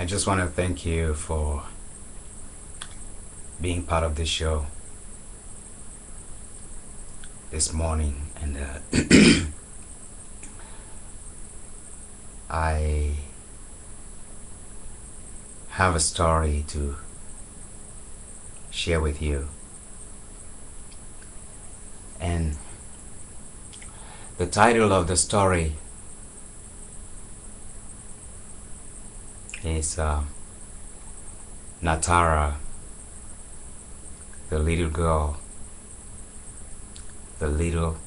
I just want to thank you for being part of this show this morning, and I have a story to share with you, and the title of the story is Natarah, the little girl, the little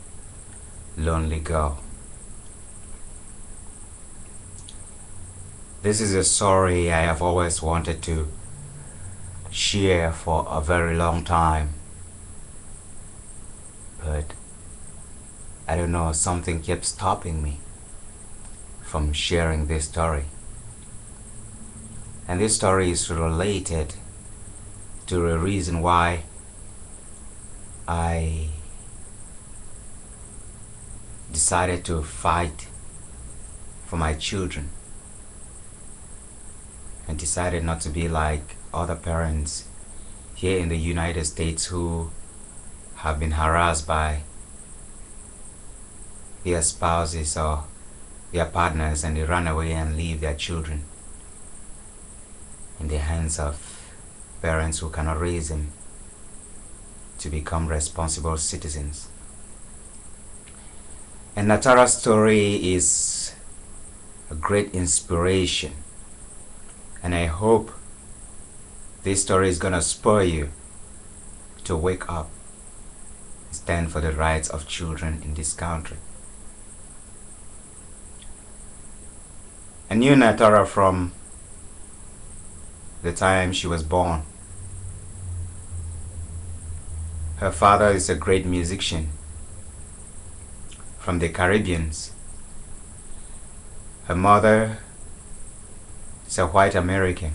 lonely girl. This is a story I have always wanted to share for a very long time, but I don't know, something kept stopping me from sharing this story. And this story is related to the reason why I decided to fight for my children and decided not to be like other parents here in the United States who have been harassed by their spouses or their partners, and they run away and leave their children in the hands of parents who cannot raise them to become responsible citizens. And Natarah's story is a great inspiration, and I hope this story is gonna spur you to wake up and stand for the rights of children in this country. I knew Natarah from the time she was born. Her father is a great musician from the Caribbeans. Her mother is a white American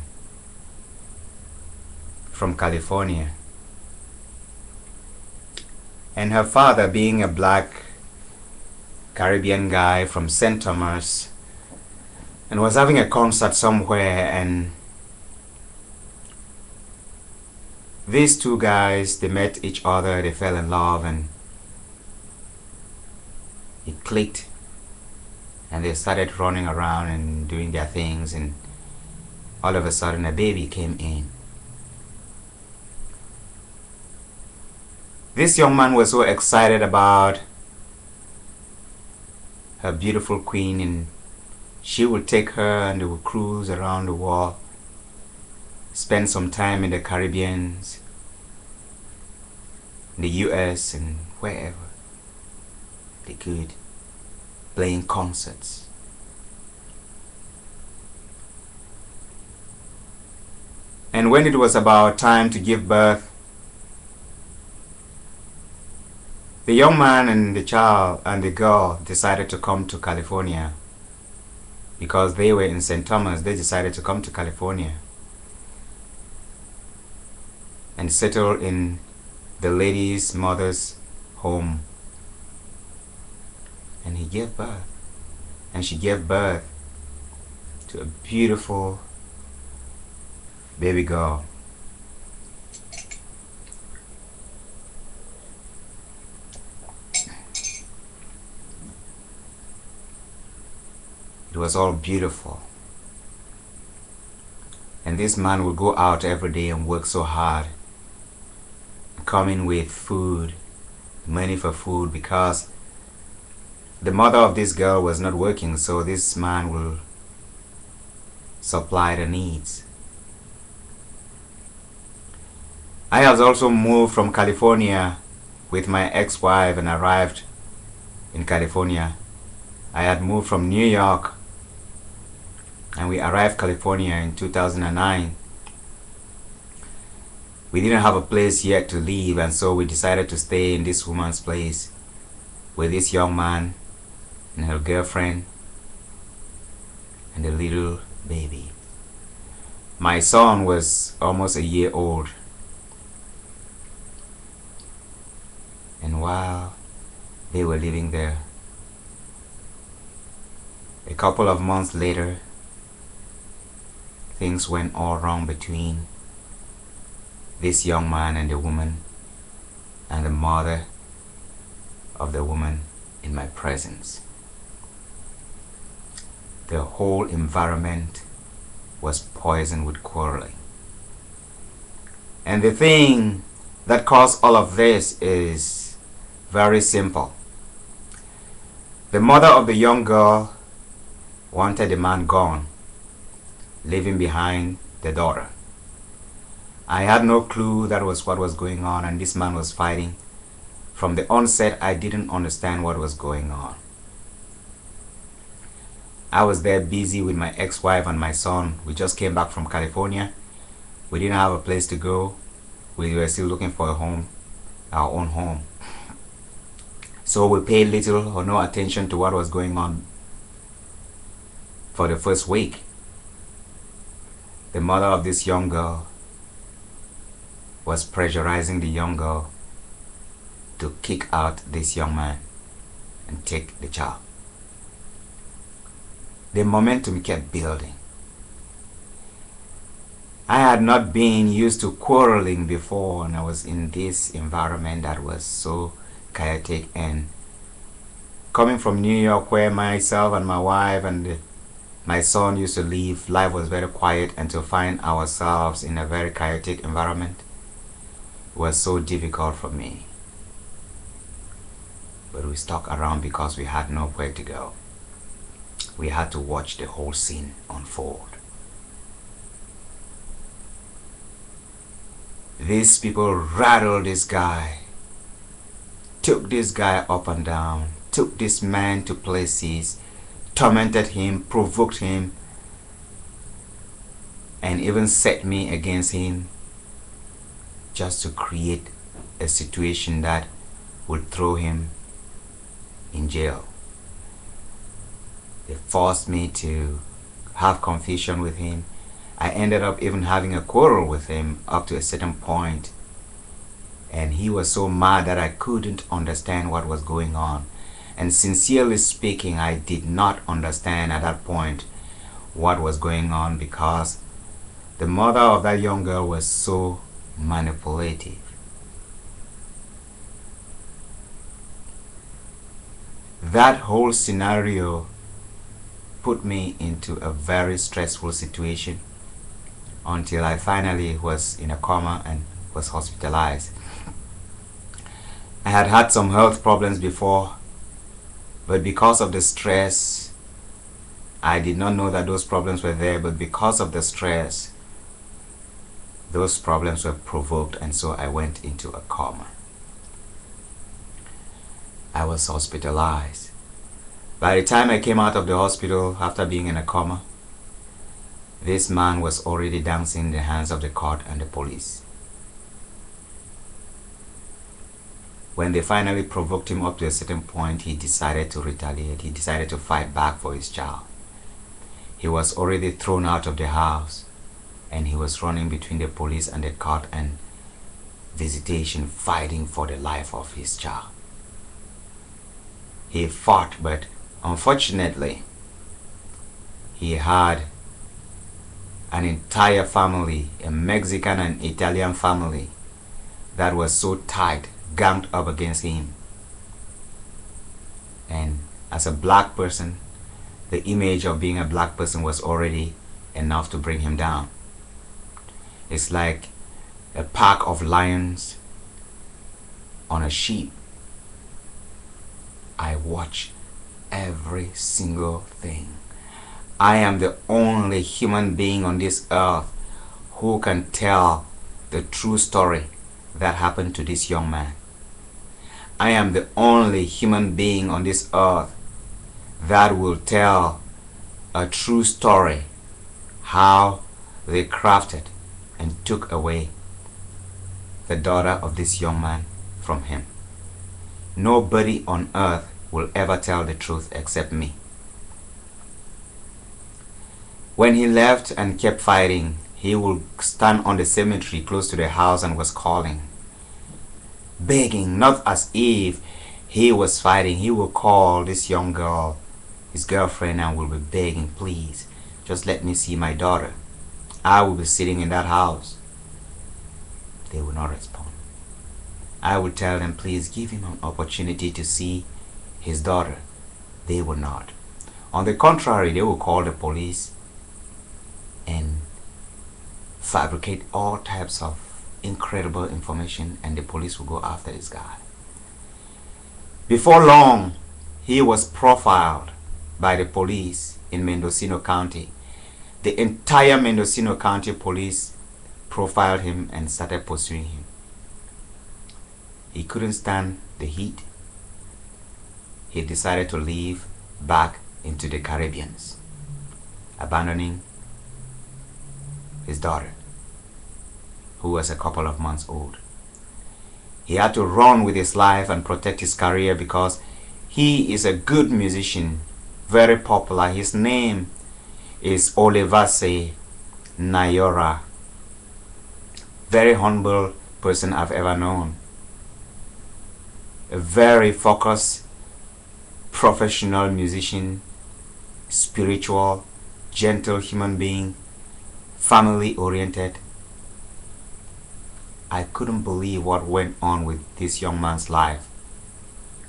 from California. And her father, being a black Caribbean guy from St. Thomas, and was having a concert somewhere, and these two guys, they met each other, they fell in love, and it clicked, and they started running around and doing their things, and all of a sudden a baby came in. This young man was so excited about her beautiful queen, and she would take her and they would cruise around the world, spend some time in the Caribbean, in the US, and wherever they could, playing concerts. And when it was about time to give birth, the young man and the child and the girl decided to come to California. Because they were in St. Thomas, they decided to come to California and settle in the lady's mother's home. And he gave birth, and she gave birth to a beautiful baby girl. It was all beautiful. And this man would go out every day and work so hard, come in with food, money for food, because the mother of this girl was not working, so this man will supply the needs. I have also moved from California with my ex-wife and arrived in California. I had moved from New York, and we arrived California in 2009. We didn't have a place yet to live, and so we decided to stay in this woman's place with this young man and her girlfriend and a little baby. My son was almost a year old. And while they were living there, a couple of months later, things went all wrong between this young man and the woman and the mother of the woman in my presence. The whole environment was poisoned with quarreling. And the thing that caused all of this is very simple. The mother of the young girl wanted the man gone, leaving behind the daughter. I had no clue that was what was going on, and this man was fighting. From the onset, I didn't understand what was going on. I was there busy with my ex-wife and my son. We just came back from California. We didn't have a place to go. We were still looking for a home, our own home. So we paid little or no attention to what was going on for the first week. The mother of this young girl was pressurizing the young girl to kick out this young man and take the child. The momentum kept building. I had not been used to quarreling before, and I was in this environment that was so chaotic. And coming from New York, where myself and my wife and my son used to live, life was very quiet, and to find ourselves in a very chaotic environment was so difficult for me. But we stuck around because we had nowhere to go. We had to watch the whole scene unfold. These people rattled this guy, took this guy up and down, took this man to places, tormented him, provoked him, and even set me against him just to create a situation that would throw him in jail. They forced me to have confusion with him. I ended up even having a quarrel with him up to a certain point. And he was so mad that I couldn't understand what was going on. And sincerely speaking, I did not understand at that point what was going on, because the mother of that young girl was so manipulative. That whole scenario put me into a very stressful situation until I finally was in a coma and was hospitalized. I had had some health problems before, but because of the stress, I did not know that those problems were there, but because of the stress, those problems were provoked, and so I went into a coma. I was hospitalized. By the time I came out of the hospital after being in a coma, this man was already dancing in the hands of the court and the police. When they finally provoked him up to a certain point, he decided to retaliate. He decided to fight back for his child. He was already thrown out of the house, and he was running between the police and the court and visitation, fighting for the life of his child. He fought, but unfortunately, he had an entire family, a Mexican and Italian family, that was so tight, ganged up against him. And as a black person, the image of being a black person was already enough to bring him down. It's like a pack of lions on a sheep. I watch every single thing. I am the only human being on this earth who can tell the true story that happened to this young man. I am the only human being on this earth that will tell a true story, how they crafted and took away the daughter of this young man from him. Nobody on earth will ever tell the truth except me. When he left and kept fighting, he would stand on the cemetery close to the house and was calling, begging, not as if he was fighting. He would call this young girl, his girlfriend, and will be begging, please, just let me see my daughter. I will be sitting in that house. They will not respond. I will tell them, please give him an opportunity to see his daughter. They will not. On the contrary, they will call the police and fabricate all types of incredible information, and the police will go after this guy. Before long, he was profiled by the police in Mendocino County. The entire Mendocino County police profiled him and started pursuing him. He couldn't stand the heat. He decided to leave back into the Caribbean, abandoning his daughter, who was a couple of months old. He had to run with his life and protect his career because he is a good musician, very popular. His name is Olivase Natarah. Very humble person I've ever known. A very focused, professional musician, spiritual, gentle human being, family oriented. I couldn't believe what went on with this young man's life.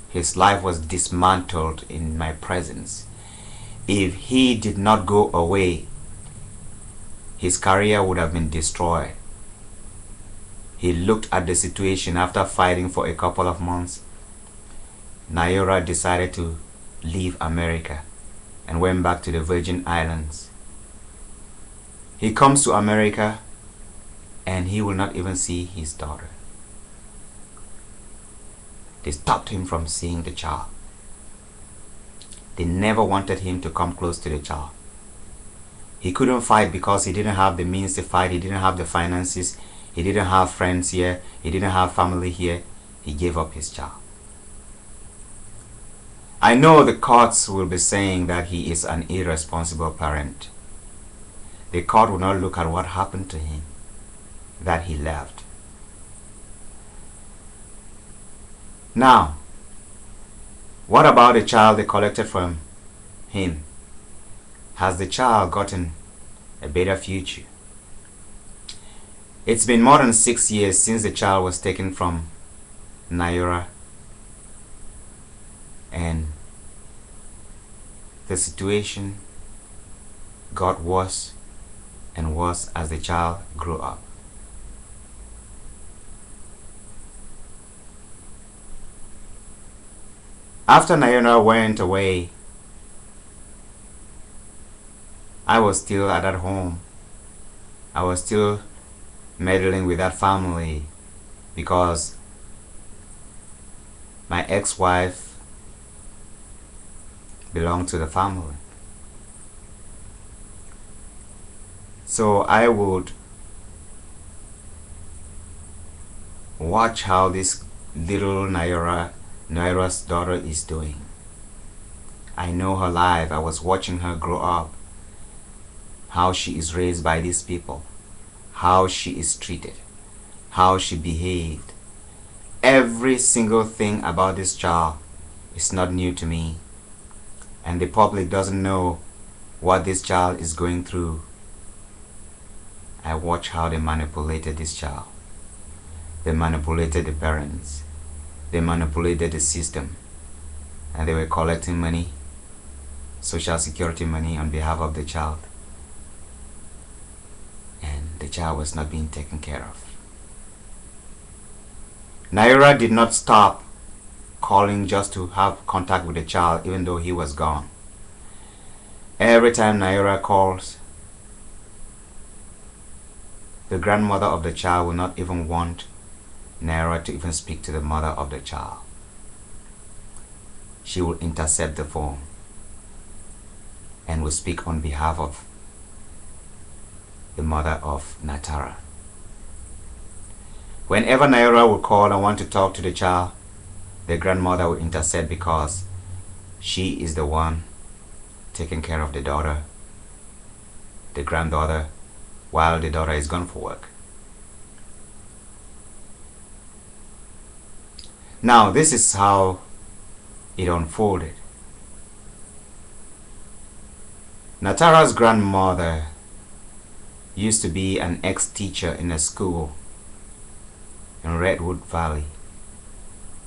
His life was dismantled in my presence. If he did not go away, his career would have been destroyed. He looked at the situation after fighting for a couple of months. Natarah decided to leave America and went back to the Virgin Islands. He comes to America and he will not even see his daughter. They stopped him from seeing the child. They never wanted him to come close to the child. He couldn't fight because he didn't have the means to fight. He didn't have the finances. He didn't have friends here. He didn't have family here. He gave up his child. I know the courts will be saying that he is an irresponsible parent. The court will not look at what happened to him, that he left. Now, what about the child they collected from him? Has the child gotten a better future? It's been more than 6 years since the child was taken from Natarah, and the situation got worse and worse as the child grew up. After Natarah went away, I was still at that home. I was still meddling with that family because my ex-wife belonged to the family. So I would watch how this little Natarah's daughter is doing. I know her life. I was watching her grow up, how she is raised by these people, how she is treated, how she behaved. Every single thing about this child is not new to me, and the public doesn't know what this child is going through. I watch how they manipulated this child. They manipulated the parents. They manipulated the system, and they were collecting money, social security money, on behalf of the child, and the child was not being taken care of. Natarah did not stop calling just to have contact with the child, even though he was gone. Every time Natarah calls, the grandmother of the child will not even want Natarah to even speak to the mother of the child. She will intercept the phone and will speak on behalf of the mother of Natarah. Whenever Natarah will call and want to talk to the child, the grandmother will intercept because she is the one taking care of the daughter, the granddaughter, while the daughter is gone for work. Now, this is how it unfolded. Natarah's grandmother used to be an ex-teacher in a school in Redwood Valley,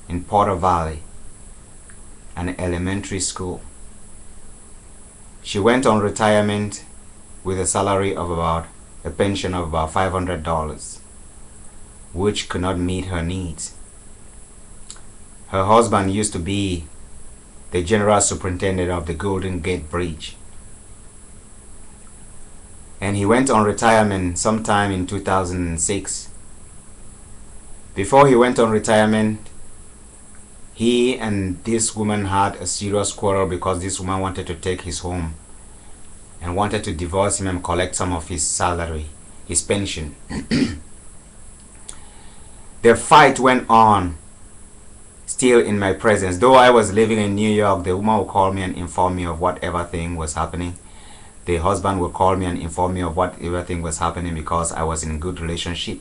in Porter Valley, an elementary school. She went on retirement with a salary of a pension of about $500, which could not meet her needs. Her husband used to be the general superintendent of the Golden Gate Bridge. And he went on retirement sometime in 2006. Before he went on retirement, he and this woman had a serious quarrel because this woman wanted to take his home and wanted to divorce him and collect some of his salary, his pension. The fight went on still in my presence. Though I was living in New York, the woman would call me and inform me of whatever thing was happening. The husband would call me and inform me of whatever thing was happening because I was in good relationship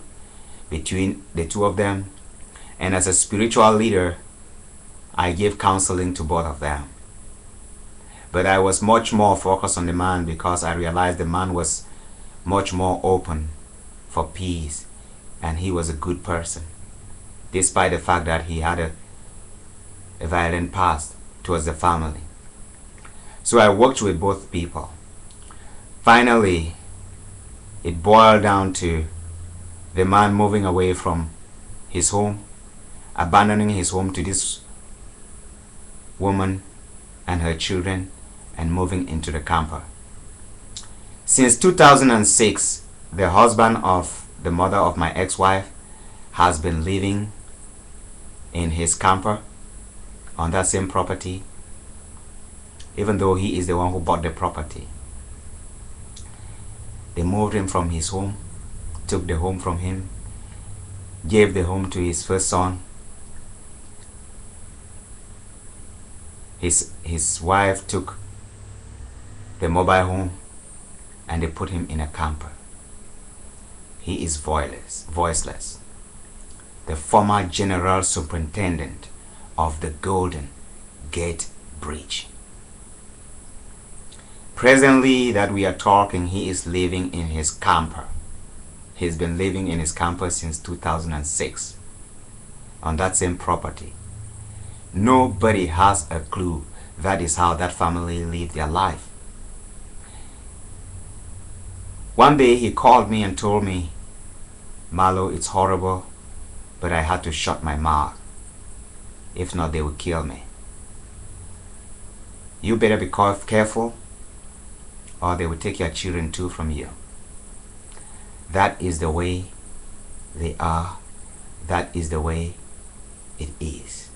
between the two of them. And as a spiritual leader, I gave counseling to both of them. But I was much more focused on the man because I realized the man was much more open for peace and he was a good person, despite the fact that he had a violent past towards the family. So I worked with both people. Finally, it boiled down to the man moving away from his home, abandoning his home to this woman and her children, and moving into the camper. Since 2006, the husband of the mother of my ex-wife has been living in his camper on that same property, even though he is the one who bought the property. They moved him from his home, took the home from him, gave the home to his first son. His wife took the mobile home and they put him in a camper. He is voiceless. The former general superintendent of the Golden Gate Bridge. Presently that we are talking, he is living in his camper. He's been living in his camper since 2006 on that same property. Nobody has a clue. That is how that family lived their life. One day he called me and told me, "Mallo, it's horrible, but I had to shut my mouth. If not, they will kill me. You better be careful or they will take your children too from you." That is the way they are. That is the way it is.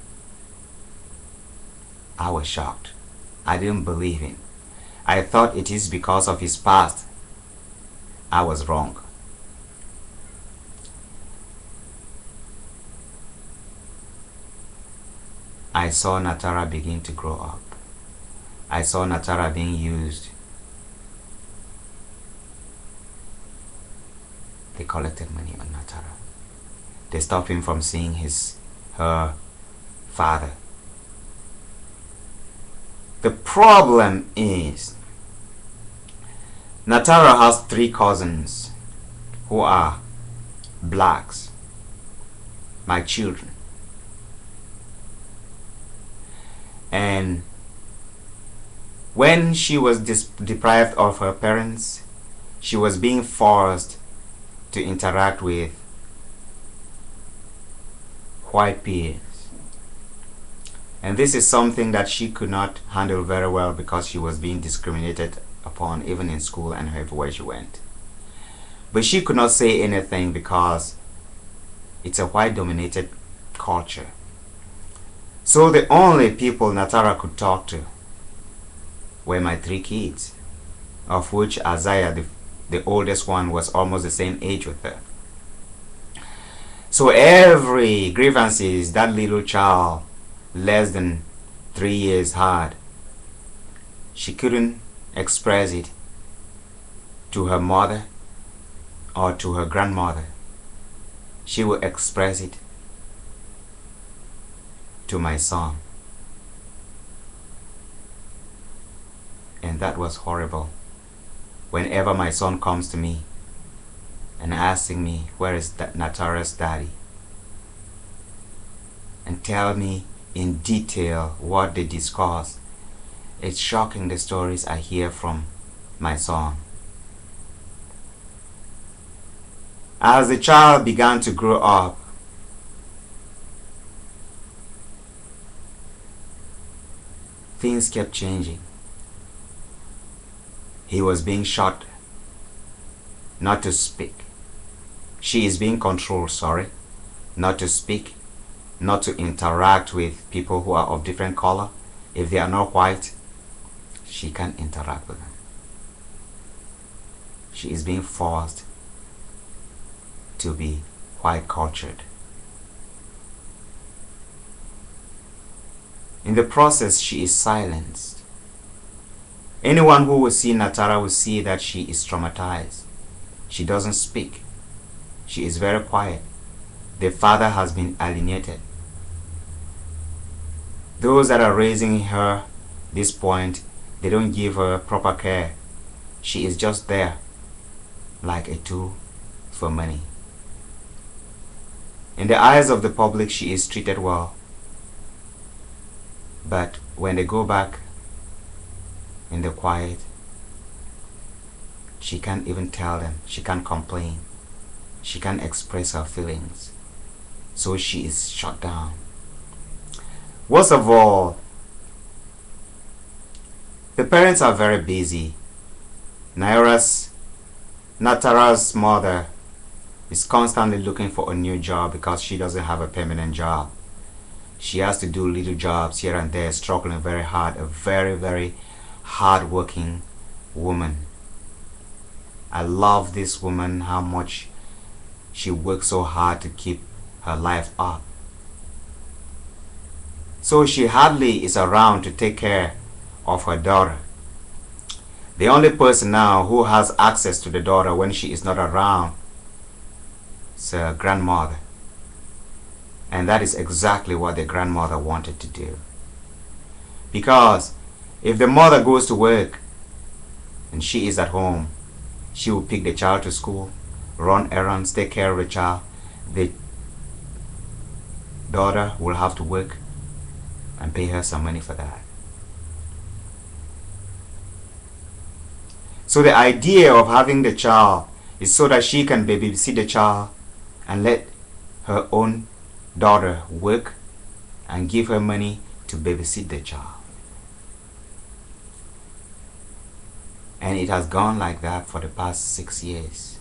I was shocked. I didn't believe him. I thought it is because of his past. I was wrong. I saw Natarah begin to grow up. I saw Natarah being used. They collected money on Natarah. They stopped him from seeing her father. The problem is, Natarah has 3 cousins who are blacks, my children. And when she was deprived of her parents, she was being forced to interact with white peers. And this is something that she could not handle very well because she was being discriminated upon even in school and everywhere she went. But she could not say anything because it's a white dominated culture. So the only people Natarah could talk to were my 3 kids, of which Isaiah, the oldest one, was almost the same age with her. So every grievances that little child less than 3 years had, she couldn't express it to her mother or to her grandmother. She would express it to my son. And that was horrible. Whenever my son comes to me, and asking me where is Natarah's daddy, and tell me in detail what they discussed. It's shocking, the stories I hear from my son. As the child began to grow up, things kept changing. He was being shot not to speak. She is being controlled, not to speak, not to interact with people who are of different color. If they are not white, she can't interact with them. She is being forced to be white cultured. In the process, she is silenced. Anyone who will see Natarah will see that she is traumatized. She doesn't speak. She is very quiet. The father has been alienated. Those that are raising her this point, they don't give her proper care. She is just there like a tool for money. In the eyes of the public, she is treated well. But when they go back in the quiet, she can't even tell them. She can't complain. She can't express her feelings. So she is shut down. Worst of all, the parents are very busy. Natarah's mother is constantly looking for a new job because she doesn't have a permanent job. She has to do little jobs here and there, struggling very hard. A very, very hard-working woman. I love this woman, how much she works so hard to keep her life up. So she hardly is around to take care of her daughter. The only person now who has access to the daughter when she is not around is her grandmother. And that is exactly what the grandmother wanted to do. Because if the mother goes to work and she is at home, she will pick the child to school, run errands, take care of the child. The daughter will have to work and pay her some money for that. So the idea of having the child is so that she can babysit the child and let her own daughter work and give her money to babysit the child. And it has gone like that for the past 6 years.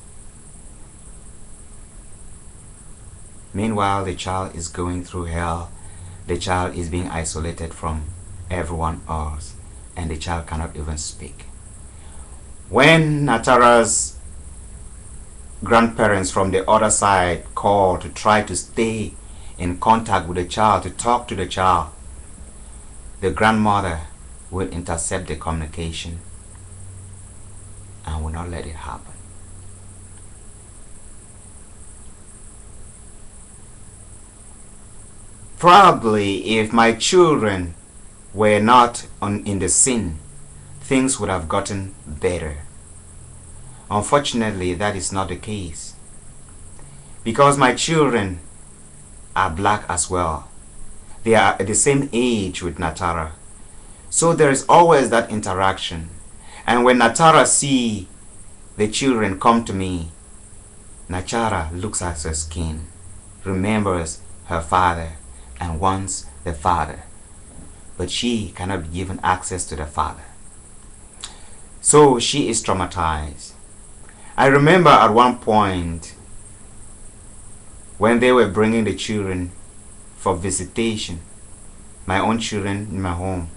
Meanwhile, the child is going through hell. The child is being isolated from everyone else, and the child cannot even speak. When Natarah's grandparents from the other side call to try to stay in contact with the child, to talk to the child, the grandmother will intercept the communication and will not let it happen. Probably if my children were not in the sin, things would have gotten better. Unfortunately, that is not the case. Because my children are black as well. They are at the same age with Natarah. So there is always that interaction. And when Natarah see the children come to me, Natarah looks at her skin, remembers her father, and wants the father. But she cannot be given access to the father. So she is traumatized. I remember at one point when they were bringing the children for visitation, my own children in my home,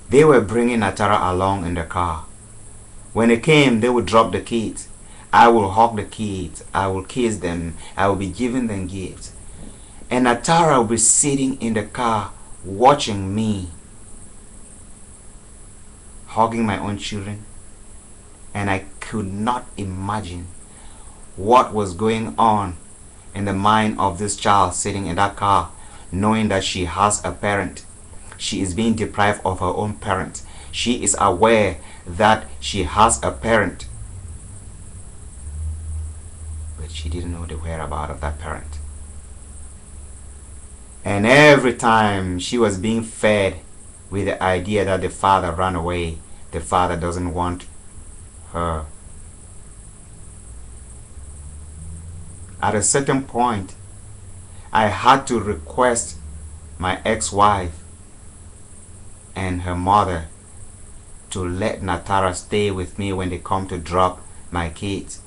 they were bringing Natarah along in the car. When they came, they would drop the kids. I will hug the kids. I will kiss them. I will be giving them gifts. And Natarah will be sitting in the car watching me, hugging my own children. And I could not imagine what was going on in the mind of this child sitting in that car, knowing that she has a parent. She is being deprived of her own parent. She is aware that she has a parent. she didn't know the whereabouts of that parent. And every time she was being fed with the idea that the father ran away, the father doesn't want her. At a certain point, I had to request my ex-wife and her mother to let Natarah stay with me when they come to drop my kids.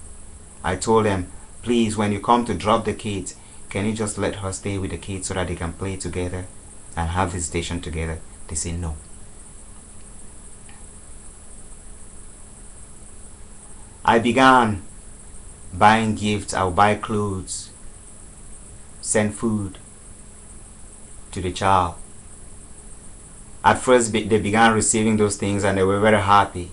I told them, please, when you come to drop the kids, can you just let her stay with the kids so that they can play together and have visitation together? They say no. I began buying gifts. I'll buy clothes, send food to the child. At first they began receiving those things and they were very happy.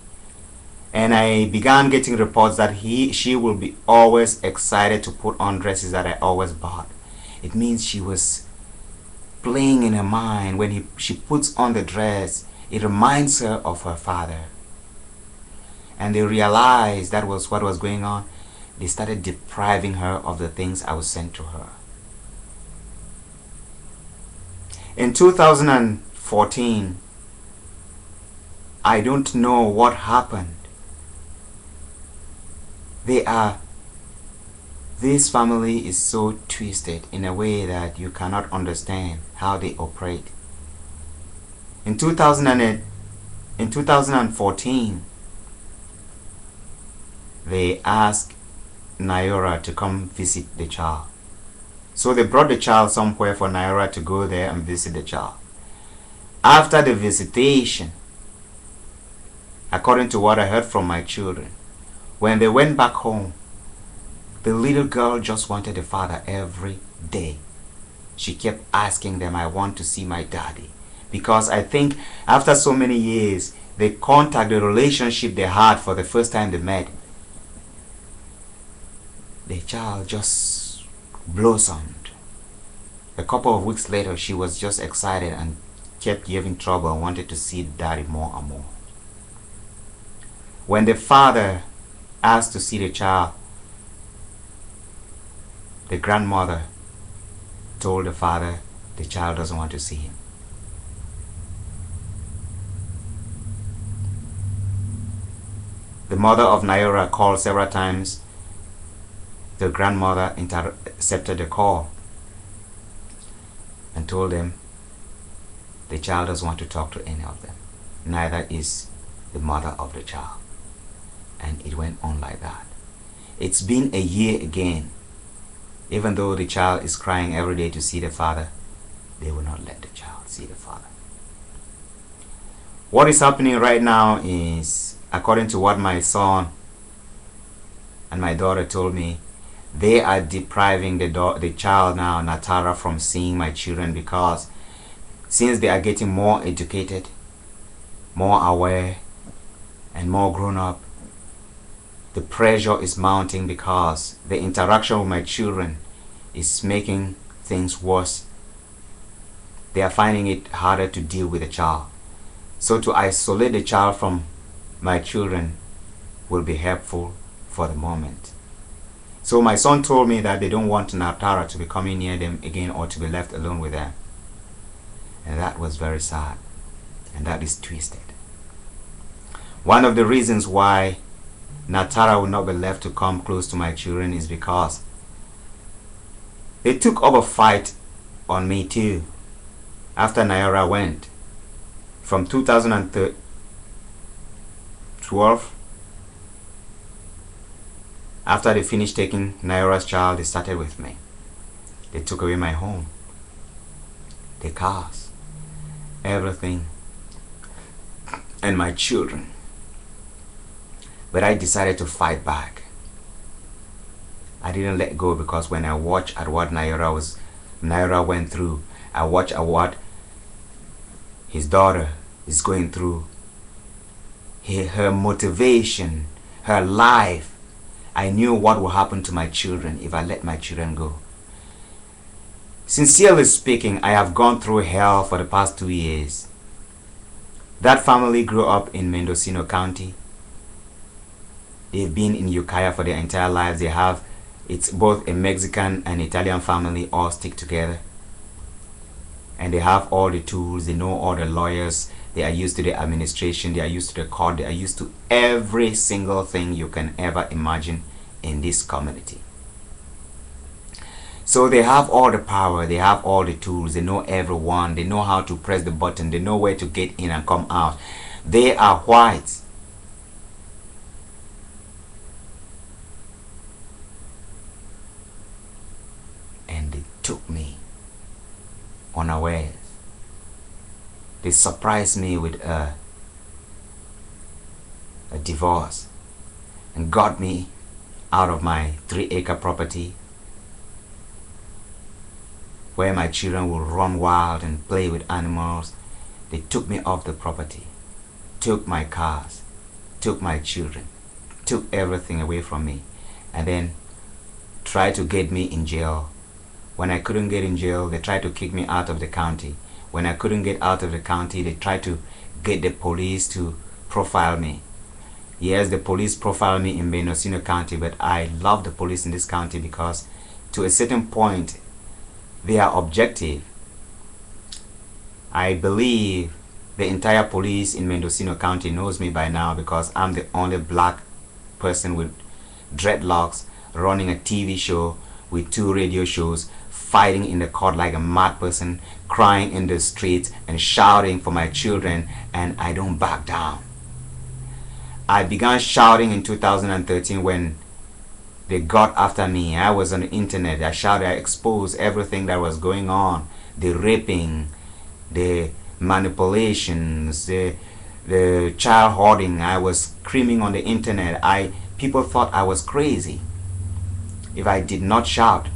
And I began getting reports that she will be always excited to put on dresses that I always bought. It means she was playing in her mind. When she puts on the dress, it reminds her of her father. And they realized that was what was going on. They started depriving her of the things I would send to her. In 2014, I don't know what happened. This family is so twisted in a way that you cannot understand how they operate. In 2014, they asked Natarah to come visit the child. So they brought the child somewhere for Natarah to go there and visit the child. After the visitation, according to what I heard from my children, when they went back home, the little girl just wanted the father every day. She kept asking them, I want to see my daddy. Because I think after so many years, the contact, the relationship they had for the first time they met, the child just blossomed. A couple of weeks later, she was just excited and kept giving trouble and wanted to see daddy more and more. When the father asked to see the child, the grandmother told the father the child doesn't want to see him. The mother of Natarah called several times. The grandmother intercepted the call and told them the child doesn't want to talk to any of them. Neither is the mother of the child. And it went on like that. It's been a year again. Even though the child is crying every day to see the father, they will not let the child see the father. What is happening right now is, according to what my son and my daughter told me, they are depriving the child now, Natarah, from seeing my children, because since they are getting more educated, more aware, and more grown up, the pressure is mounting because the interaction with my children is making things worse. They are finding it harder to deal with the child. So to isolate the child from my children will be helpful for the moment. So my son told me that they don't want Natarah to be coming near them again or to be left alone with them. And that was very sad. And that is twisted. One of the reasons why Natarah will not be left to come close to my children is because they took up a fight on me too. After Natarah went, from 2012, after they finished taking Natarah's child, they started with me. They took away my home, the cars, everything, and my children. But I decided to fight back. I didn't let go, because when I watched at what Natarah went through, I watched at what his daughter is going through, her motivation, her life. I knew what will happen to my children if I let my children go. Sincerely speaking, I have gone through hell for the past 2 years. That family grew up in Mendocino County. They've been in Ukiah for their entire lives. They have It's both a Mexican and Italian family all stick together. And they have all the tools, they know all the lawyers, they are used to the administration, they are used to the court, they are used to every single thing you can ever imagine in this community. So they have all the power, they have all the tools, they know everyone, they know how to press the button, they know where to get in and come out. They are white. And they took me unawares. They surprised me with a divorce and got me out of my 3-acre property where my children would run wild and play with animals. They took me off the property, took my cars, took my children, took everything away from me, and then tried to get me in jail. When I couldn't get in jail, they tried to kick me out of the county. When I couldn't get out of the county, they tried to get the police to profile me. Yes, the police profiled me in Mendocino County, but I love the police in this county because to a certain point, they are objective. I believe the entire police in Mendocino County knows me by now because I'm the only black person with dreadlocks running a TV show with 2 radio shows, fighting in the court like a mad person, crying in the streets and shouting for my children, and I don't back down. I began shouting in 2013 when they got after me. I was on the internet. I shouted, I exposed everything that was going on. The raping, the manipulations, the child hoarding. I was screaming on the internet. People thought I was crazy. If I did not shout,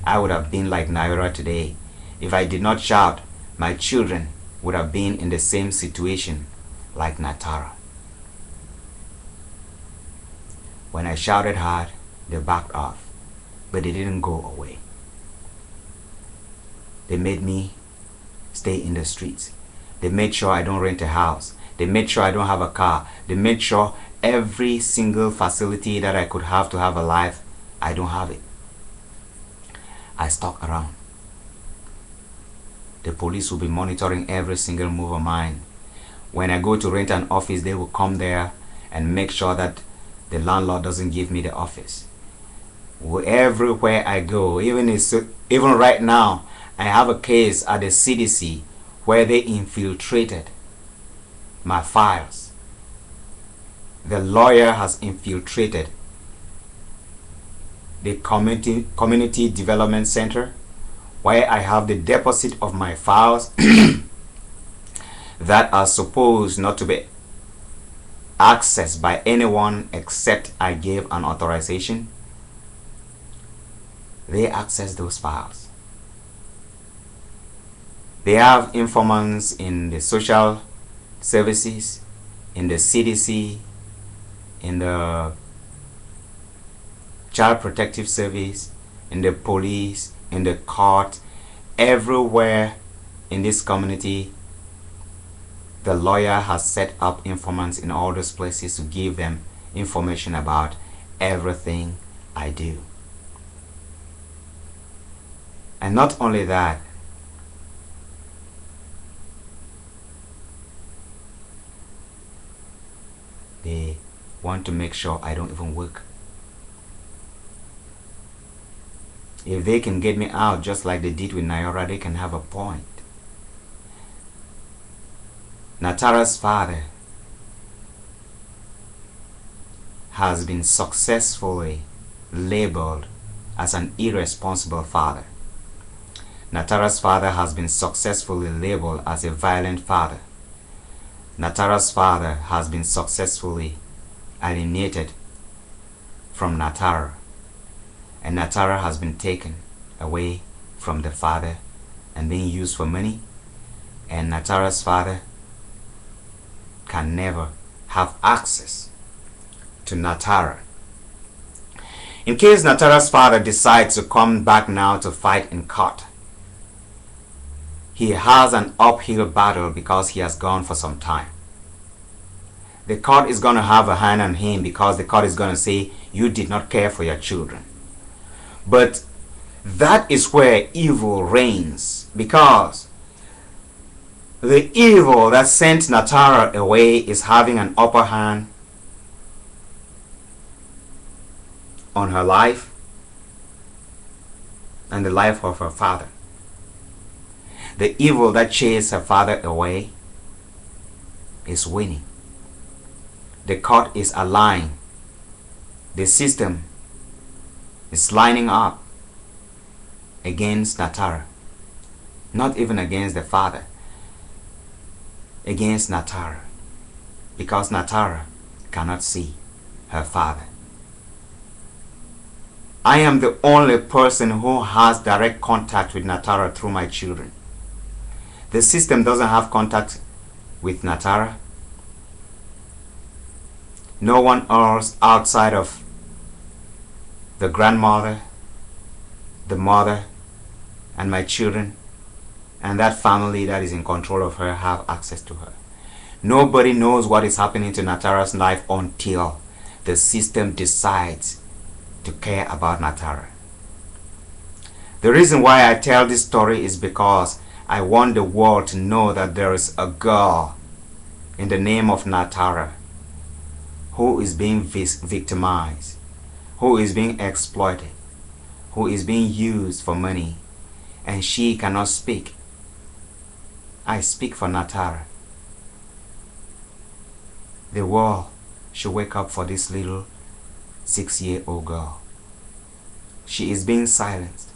I would have been like Natarah today. If I did not shout, my children would have been in the same situation like Natarah. When I shouted hard, they backed off, but they didn't go away. They made me stay in the streets. They made sure I don't rent a house. They made sure I don't have a car. They made sure every single facility that I could have to have a life, I don't have it. I stuck around. The police will be monitoring every single move of mine. When I go to rent an office, they will come there and make sure that the landlord doesn't give me the office. Everywhere I go, even right now, I have a case at the CDC where they infiltrated my files. The lawyer has infiltrated the community development center where I have the deposit of my files that are supposed not to be accessed by anyone except I gave an authorization. They access those files. They have informants in the social services, in the CDC, in the Child Protective Service, in the police, in the court, everywhere in this community. The lawyer has set up informants in all those places to give them information about everything I do. And not only that, they want to make sure I don't even work. If they can get me out just like they did with Natarah, they can have a point. Natarah's father has been successfully labeled as an irresponsible father. Natarah's father has been successfully labeled as a violent father. Natarah's father has been successfully alienated from Natarah, and Natarah has been taken away from the father and being used for money, and Natarah's father can never have access to Natarah. In case Natarah's father decides to come back now to fight in court, he has an uphill battle because he has gone for some time. The court is going to have a hand on him because the court is going to say, you did not care for your children. But that is where evil reigns, because the evil that sent Natarah away is having an upper hand on her life and the life of her father. The evil that chased her father away is winning. The court is aligned. The system is lining up against Natarah. Not even against the father. Against Natarah. Because Natarah cannot see her father. I am the only person who has direct contact with Natarah through my children. The system doesn't have contact with Natarah. No one else outside of the grandmother, the mother, and my children, and that family that is in control of her have access to her. Nobody knows what is happening to Natarah's life until the system decides to care about Natarah. The reason why I tell this story is because I want the world to know that there is a girl in the name of Natarah who is being victimized, who is being exploited, who is being used for money, and she cannot speak. I speak for Natarah. The world should wake up for this little 6-year-old girl. She is being silenced.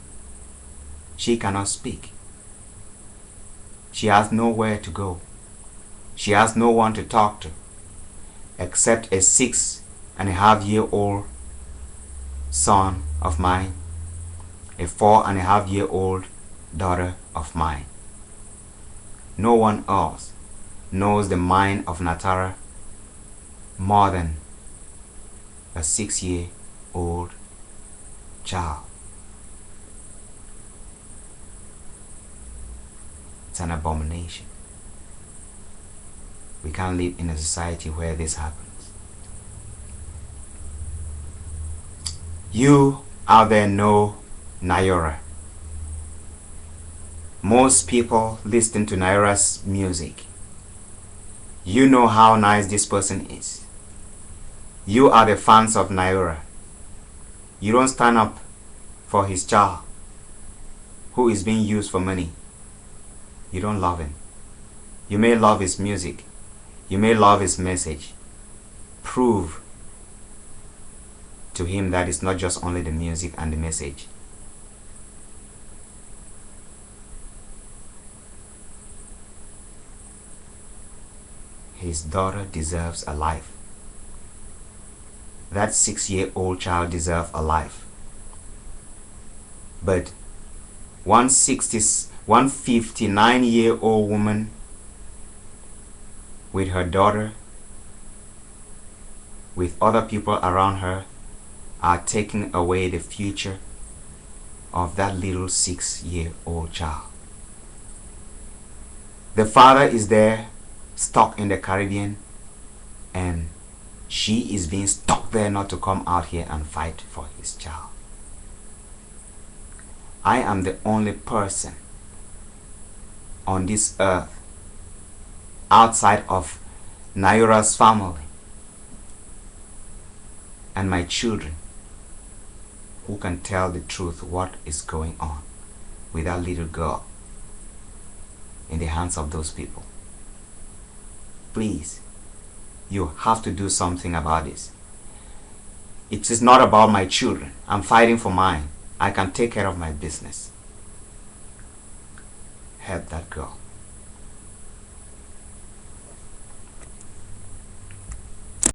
She cannot speak. She has nowhere to go. She has no one to talk to except a 6.5-year-old son of mine, a 4.5-year-old daughter of mine. No one else knows the mind of Natarah more than a 6-year-old child. It's an abomination. We can't live in a society where this happens. You out there know Natarah. Most people listen to Natarah's music. You know how nice this person is. You are the fans of Natarah. You don't stand up for his child who is being used for money. You don't love him. You may love his music. You may love his message. Prove to him that it's not just only the music and the message. His daughter deserves a life. That 6-year-old child deserves a life. But 159-year-old woman with her daughter, with other people around her, are taking away the future of that little 6-year-old child. The father is there, stuck in the Caribbean, and she is being stuck there not to come out here and fight for his child. I am the only person on this earth outside of Natarah's family and my children who can tell the truth what is going on with that little girl in the hands of those people. Please, you have to do something about this. It is not about my children. I'm fighting for mine. I can take care of my business. Help that girl.